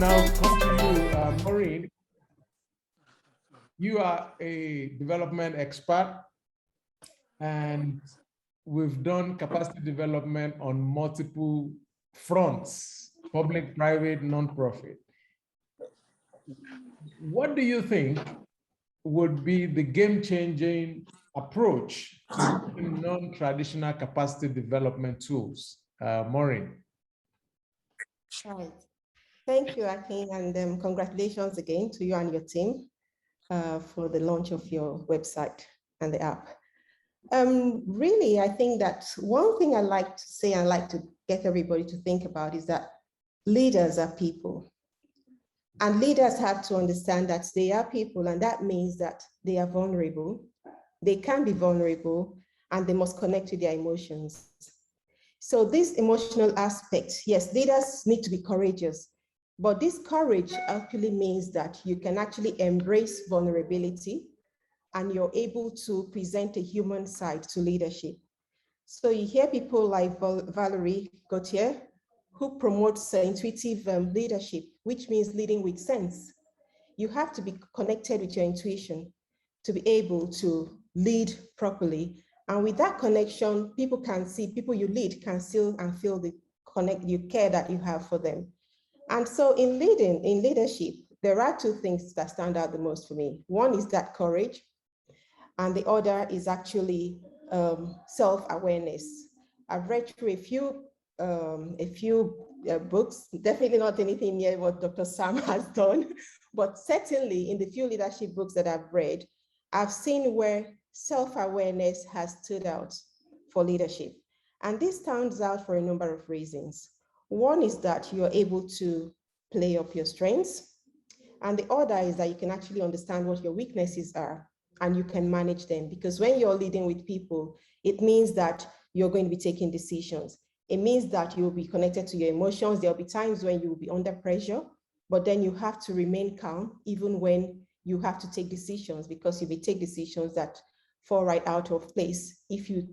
now come to you, Maureen. You are a development expert, and we've done capacity development on multiple fronts, public, private, nonprofit. What do you think would be the game-changing approach to non-traditional capacity development tools? Maureen. Right. Thank you, Akin, and congratulations again to you and your team for the launch of your website and the app. Really, I think that one thing I like to say, I like to get everybody to think about is that leaders are people. And leaders have to understand that they are people, and that means that they are vulnerable. They can be vulnerable, and they must connect to their emotions. So this emotional aspect, yes, leaders need to be courageous, but this courage actually means that you can actually embrace vulnerability and you're able to present a human side to leadership. So you hear people like Valerie Gauthier, who promotes intuitive leadership, which means leading with sense. You have to be connected with your intuition to be able to lead properly. And with that connection, people can see, people you lead can see and feel the care that you have for them. And so in leadership, there are two things that stand out the most for me. One is that courage, and the other is actually self-awareness. I've read through a few books, definitely not anything near what Dr. Sam has done, but certainly in the few leadership books that I've read, I've seen where self-awareness has stood out for leadership. And this stands out for a number of reasons. One is that you're able to play up your strengths. And the other is that you can actually understand what your weaknesses are and you can manage them. Because when you're leading with people, it means that you're going to be taking decisions. It means that you'll be connected to your emotions. There'll be times when you will be under pressure, but then you have to remain calm even when you have to take decisions, because you may take decisions that fall right out of place if you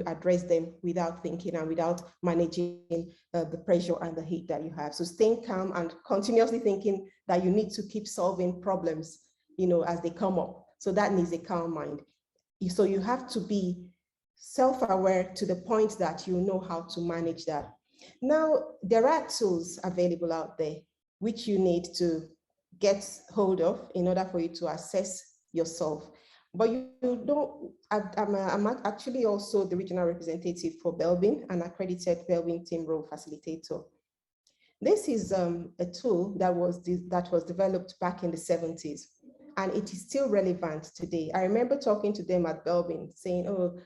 address them without thinking and without managing the pressure and the heat that you have. So staying calm and continuously thinking that you need to keep solving problems, as they come up. So that needs a calm mind. So you have to be self-aware to the point that you know how to manage that. Now, there are tools available out there which you need to get hold of in order for you to assess yourself. But you don't, I'm actually also the regional representative for Belbin, an accredited Belbin team role facilitator. This is a tool that was developed back in the 70s, and it is still relevant today. I remember talking to them at Belbin saying, oh,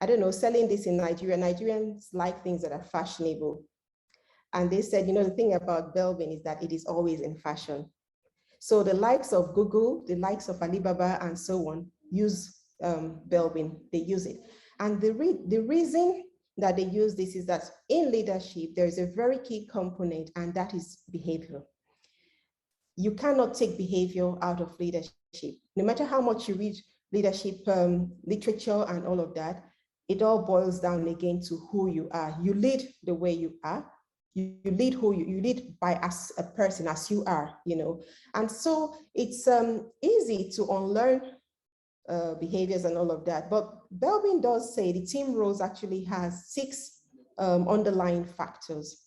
I don't know, selling this in Nigeria. Nigerians like things that are fashionable. And they said, the thing about Belbin is that it is always in fashion. So the likes of Google, the likes of Alibaba and so on use Belbin, they use it. And the reason that they use this is that in leadership, there is a very key component, and that is behavior. You cannot take behavior out of leadership. No matter how much you read leadership literature and all of that, it all boils down again to who you are. You lead the way you are. You lead you lead by as a person, as you are, And so it's easy to unlearn behaviors and all of that. But Belbin does say the team roles actually has 6 underlying factors.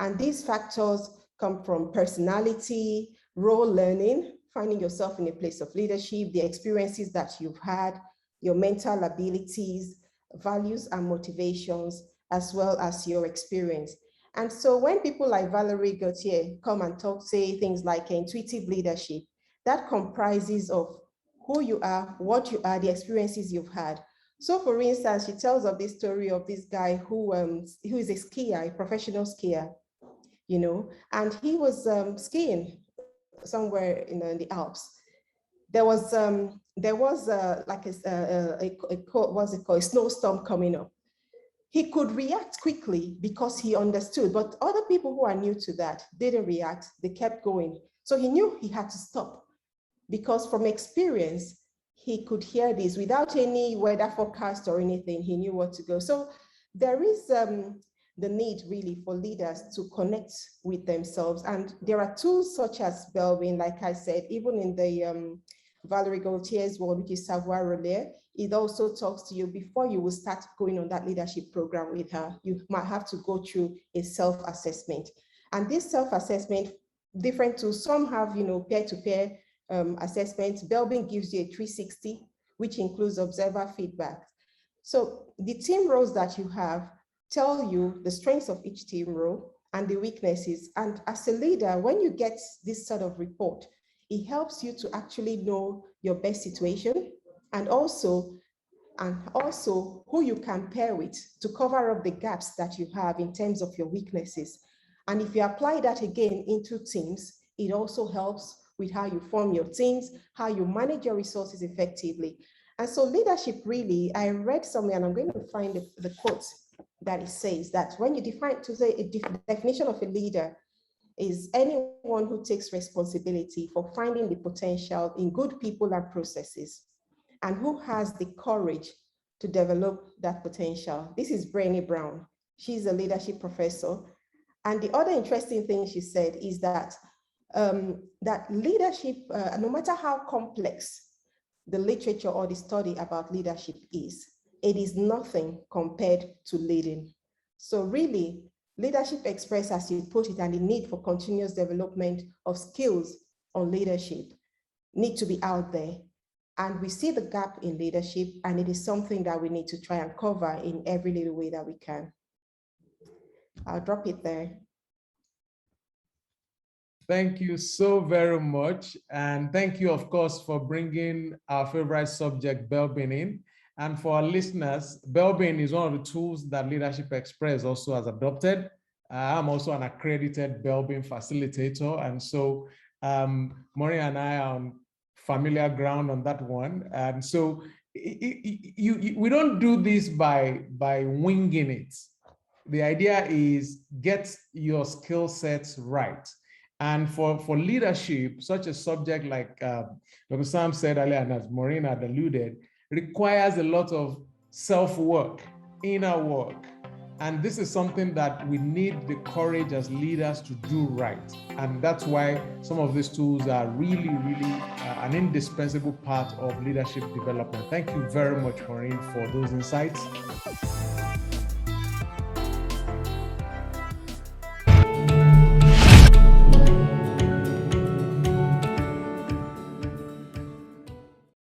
And these factors come from personality, role learning, finding yourself in a place of leadership, the experiences that you've had, your mental abilities, values and motivations, as well as your experience. And so when people like Valerie Gauthier come and say things like intuitive leadership, that comprises of who you are, what you are, the experiences you've had. So for instance, she tells of this story of this guy who is a skier, a professional skier, and he was skiing somewhere in the Alps. There was like a snowstorm coming up. He could react quickly because he understood, but other people who are new to that didn't react, they kept going. So he knew he had to stop because from experience, he could hear this without any weather forecast or anything, he knew what to go. So there is the need really for leaders to connect with themselves. And there are tools such as Belbin, like I said, even in the Valerie Gaultier's one, which is Savoir Relais, it also talks to you before you will start going on that leadership program with her. You might have to go through a self-assessment. And this self-assessment, different tools, some have, peer-to-peer assessments. Belbin gives you a 360, which includes observer feedback. So the team roles that you have tell you the strengths of each team role and the weaknesses. And as a leader, when you get this sort of report, it helps you to actually know your best situation and also who you can pair with to cover up the gaps that you have in terms of your weaknesses. And if you apply that again into teams, it also helps with how you form your teams, how you manage your resources effectively. And so leadership really, I read somewhere, and I'm going to find the quote that it says that when you define, to say a definition of a leader is anyone who takes responsibility for finding the potential in good people and processes, and who has the courage to develop that potential. This is Brené Brown. She's a leadership professor. And the other interesting thing she said is that that leadership, no matter how complex the literature or the study about leadership is, it is nothing compared to leading. So really, Leadership Express, as you put it, and the need for continuous development of skills on leadership need to be out there. And we see the gap in leadership, and it is something that we need to try and cover in every little way that we can. I'll drop it there. Thank you so very much. And thank you, of course, for bringing our favorite subject, Belbin, in. And for our listeners, Belbin is one of the tools that Leadership Express also has adopted. I'm also an accredited Belbin facilitator. And so Maureen and I are on familiar ground on that one. And so we don't do this by winging it. The idea is get your skill sets right. And for leadership, such a subject like Dr. Sam said earlier, and as Maureen had alluded, requires a lot of self-work, inner work. And this is something that we need the courage as leaders to do right. And that's why some of these tools are really, really an indispensable part of leadership development. Thank you very much, Maureen, for those insights.